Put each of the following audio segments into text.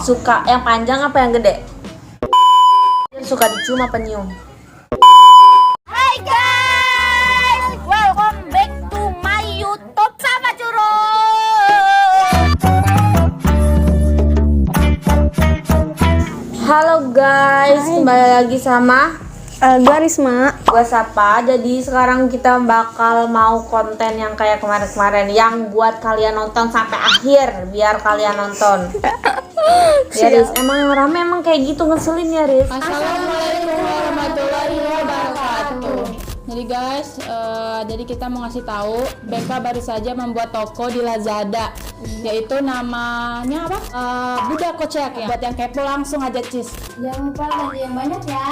Suka yang panjang apa yang gede? Suka dicium apa nyium? Hai guys, welcome back to my YouTube sama Curug. Halo guys, kembali lagi sama Gue Risma. gua Sapa. Jadi sekarang kita bakal mau konten yang kayak kemarin-kemarin, yang buat kalian nonton sampai akhir, biar kalian nonton. Ya Riz, emang yang rame emang kayak gitu, ngeselin ya Riz. Assalamualaikum warahmatullahi wabarakatuh. Jadi guys, jadi kita mau ngasih tahu, BK baru saja membuat toko di Lazada, yaitu namanya apa? Budak Kocek ya. Buat yang kepo langsung aja cis. Jangan lupa belanja yang banyak ya.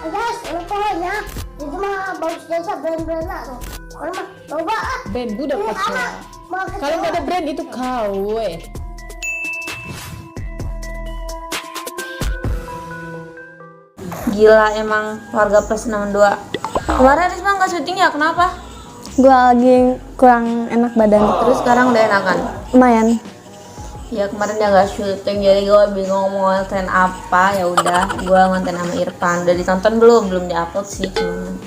Guys, pokoknya itu mah bagus jasa brand-brand tuh. Kalau mah coba ah. Brand Budak Kocek. Kalau nggak ada brand itu KW. Gila emang warga plus 62. Kemarin Risma nggak syuting ya, kenapa? Gue lagi kurang enak badan. Terus sekarang udah enakan? Lumayan. Ya kemarin dia nggak syuting, jadi gue bingung mau ngonten apa. Ya udah, gue ngonten sama Irfan. Udah ditonton belum? Belum diupload sih, cuman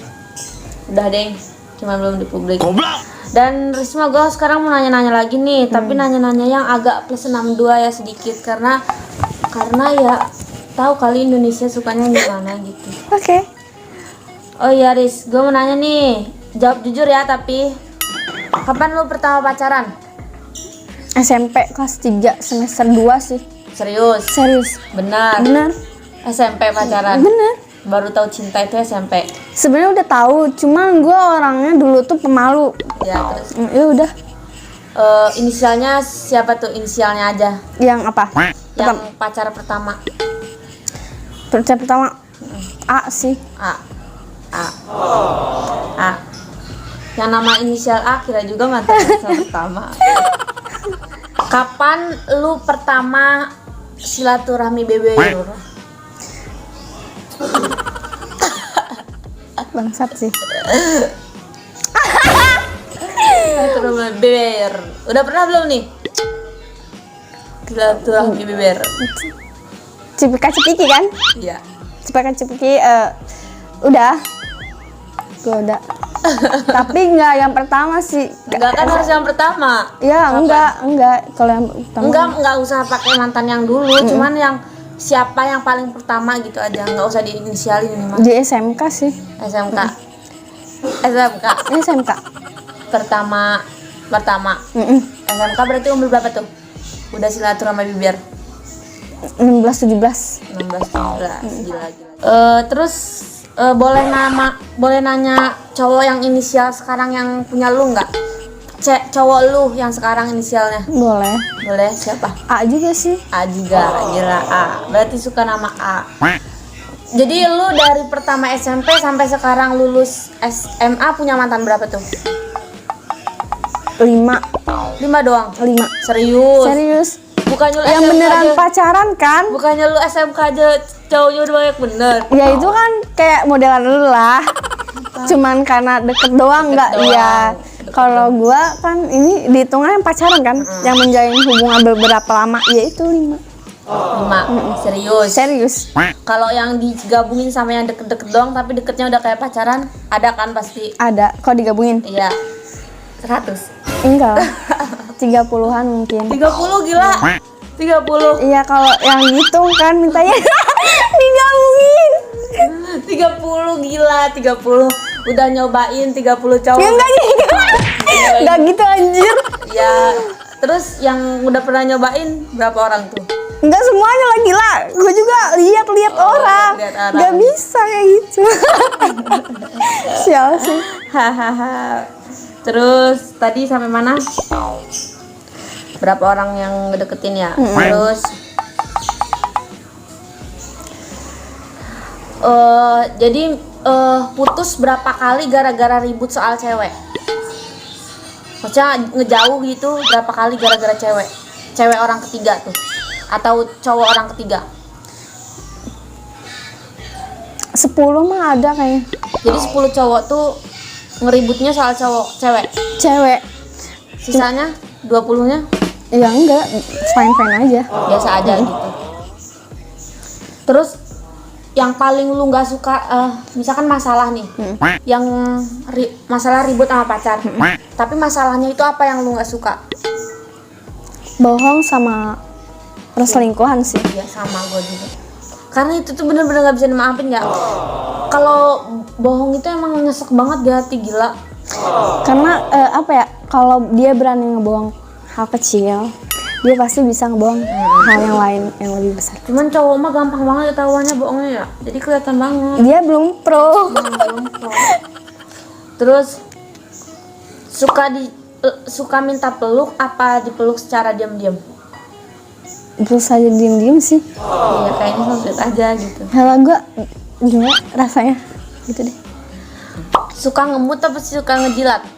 udah deh, cuman belum dipublik. Dan Risma, gue sekarang mau nanya-nanya lagi nih, tapi nanya-nanya yang agak plus 62 ya sedikit, karena ya tahu kali Indonesia sukanya gimana gitu. Oke. Oh iya Riz, gue mau nanya nih, jawab jujur ya, tapi kapan lu pertama pacaran? SMP kelas 3 semester 2 sih. Serius? Serius. Benar? Bener. SMP pacaran? Bener. Baru tahu cinta itu SMP? Sebenarnya udah tahu, cuman gue orangnya dulu tuh pemalu. Ya terus? Ya udah. Inisialnya siapa tuh? Inisialnya aja. Yang apa? Yang pacar pertama? Pacar pertama A sih. A. Yang nama inisial A kira juga mantan pacar pertama. Kapan lu pertama silaturahmi BBM? Bangsat sih. Silaturahmi BBM. Udah pernah belum nih? Silaturahmi BBM. Cipika-cipiki kan? Iya. Cipika-cipiki udah. Gue udah. Tapi enggak yang pertama sih. Enggak kan harus yang pertama. Ya, enggak. Kalau yang pertama Enggak usah pakai mantan yang dulu, cuman yang siapa yang paling pertama gitu aja, enggak usah diinisialin ini mah. di SMK sih. SMK. SMK. Pertama. SMK berarti umur berapa tuh? Udah silaturahmi bibir. 16 17. 16 17. Gila. Terus boleh nanya cowok yang inisial sekarang yang punya lu nggak? Cowok lu yang sekarang inisialnya? Boleh. Boleh, siapa? A juga sih. A juga, gila A. Berarti suka nama A. Jadi lu dari pertama SMP sampai sekarang lulus SMA punya mantan berapa tuh? 5 doang? 5. Serius? Bukannya lu Yang SMK beneran aja, pacaran kan? bukannya lu SMK aja cowoknya udah banyak bener? Ya itu kan kayak modelan lu lah. Cuman karena deket doang enggak? doang. Iya. Kalau gua kan ini dihitungnya yang pacaran kan, yang menjalin hubungan beberapa lama, yaitu 5. 5. Serius? Kalau yang digabungin sama yang deket-deket doang tapi deketnya udah kayak pacaran, ada kan pasti? Ada. Kok digabungin? Iya. 100. Enggak. 30-an mungkin. 30 gila. 30. Iya, kalau yang hitung kan mintanya digabungin. 30 gila, 30. Udah nyobain 30 cowok. Ya enggak gitu. Enggak gitu anjir. Ya. Terus yang udah pernah nyobain berapa orang tuh? Enggak semuanya lah, gila. Gue juga lihat-lihat orang. lihat orang. Enggak bisa kayak gitu. Sial sih. Hahaha. Terus tadi sampai mana? Berapa orang yang ngedeketin ya? Terus jadi putus berapa kali gara-gara ribut soal cewek? Maksudnya ngejauh gitu berapa kali gara-gara cewek? Cewek orang ketiga tuh atau cowok orang ketiga? 10 mah ada kayaknya. Jadi 10 cowok tuh ngeributnya soal cewek. Cewek. Sisanya 20-nya Ya enggak, fine aja. Biasa aja gitu. Terus yang paling lu nggak suka, misalkan masalah nih, yang masalah ribut sama pacar, tapi masalahnya itu apa yang lu nggak suka? Bohong sama perselingkuhan sih. Ya sama gue juga. Karena itu tuh bener-bener nggak bisa dimaafin ya. Kalau bohong itu emang nyesek banget di hati, gila. Karena apa ya, kalau dia berani ngebohong hal kecil, dia pasti bisa ngebohong hal yang lain yang lebih besar. Cuman cowok mah gampang banget ketahuannya bohongnya ya. Jadi kelihatan banget. Dia belum pro. Terus suka minta peluk apa dipeluk secara diam-diam? Terus aja diem-diem sih. Iya kayaknya so sweet aja gitu. Kalau gue gimana rasanya gitu deh. Suka ngemut apa sih suka ngejilat?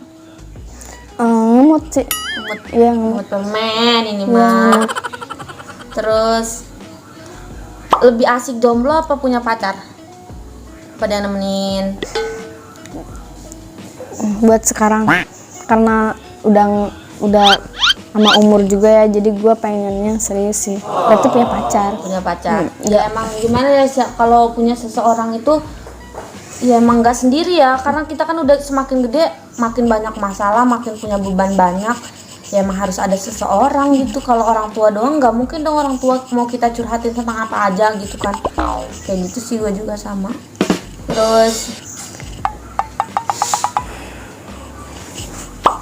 Ngemut sih. Ngemut. Iya ngemut. Ngemut permen ini mah. Terus lebih asik jomblo apa punya pacar? Pada nemenin. Buat sekarang karena udah sama umur juga ya, jadi gue pengennya serius sih. Berarti punya pacar. Punya pacar. Ya emang gimana ya kalau punya seseorang itu ya emang nggak sendiri ya, karena kita kan udah semakin gede makin banyak masalah, makin punya beban banyak. Ya emang harus ada seseorang gitu. Kalau orang tua doang nggak mungkin dong orang tua mau kita curhatin tentang apa aja gitu kan. Kayak gitu sih gue juga sama. Terus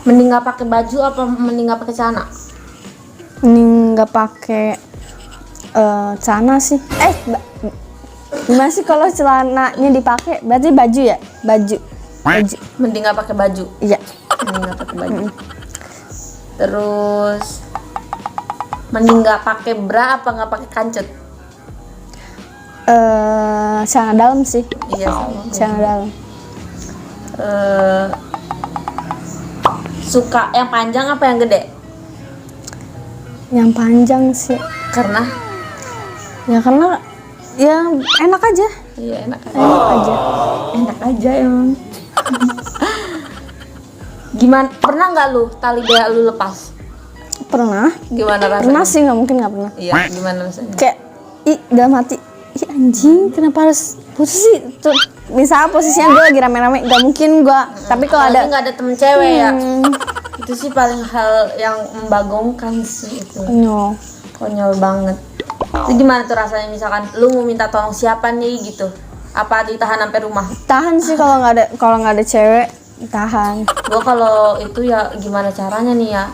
mending nggak pakai baju apa mending nggak pakai celana? Mending nggak pakai celana sih. Gimana sih kalau celananya dipakai? Berarti baju ya? Baju. Mending nggak pakai baju. Iya. Mending nggak pakai baju. Terus mending nggak pakai bra apa nggak pakai kancut? Celana dalam sih. Iya sama. Celana dalam. Suka yang panjang apa yang gede? Yang panjang sih. Karena Ya karena ya enak aja. iya enak aja. Enak aja Emang. Gimana? Pernah nggak lu tali daya lu lepas? Pernah. Gimana rasanya? Pernah sih, nggak mungkin nggak pernah. Iya. Gimana rasanya? Kayak dalam hati, anjing kenapa harus putus sih? Tuh, misalnya posisinya gue lagi rame-rame, nggak mungkin gue. Tapi kalau Apalagi ada nggak ada temen cewek ya. Itu sih paling hal yang membagongkan sih itu. no. Konyol banget. Itu gimana tuh rasanya misalkan lu mau minta tolong siapa nih gitu? Apa ditahan sampai rumah? Tahan sih kalau nggak ada cewek, tahan. Gua kalau itu ya gimana caranya nih ya?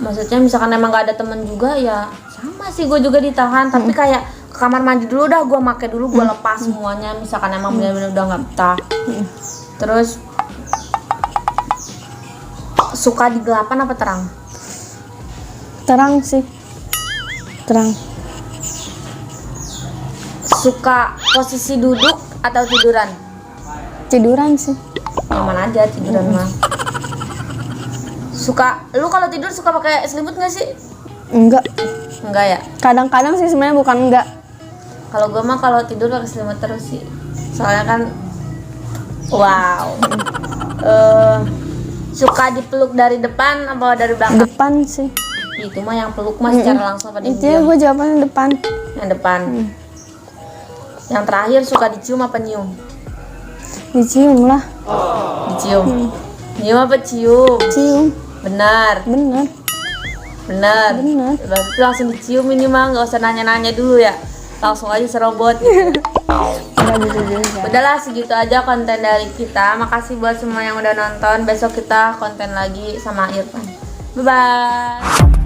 Maksudnya misalkan emang nggak ada temen juga ya sama sih gue juga ditahan. Tapi kayak ke kamar mandi dulu dah, gue make dulu, gue lepas semuanya. Misalkan emang benar-benar udah nggak betah. Terus suka di gelapan apa terang? Terang sih. Terang. Suka posisi duduk atau tiduran? Tiduran sih. Nyaman aja tiduran mah. Lu kalau tidur suka pakai selimut nggak sih? Enggak. Enggak ya. Kadang-kadang sih sebenarnya bukan enggak. Kalau gue mah kalau tidur pakai selimut terus sih. Soalnya kan wow. Suka dipeluk dari depan apa dari belakang? Depan sih. Itu mah yang peluk mah secara langsung pada Itu ya gue jawabannya depan. Yang depan. Yang terakhir suka dicium apa nyium? Dicium lah. Dicium. Nyium apa cium? Cium. Benar. Bener. Berarti langsung dicium ini mah, nggak usah nanya-nanya dulu ya. Langsung aja serobot gitu. Udahlah segitu aja konten dari kita. Makasih buat semua yang udah nonton. Besok kita konten lagi sama Irfan. Bye bye.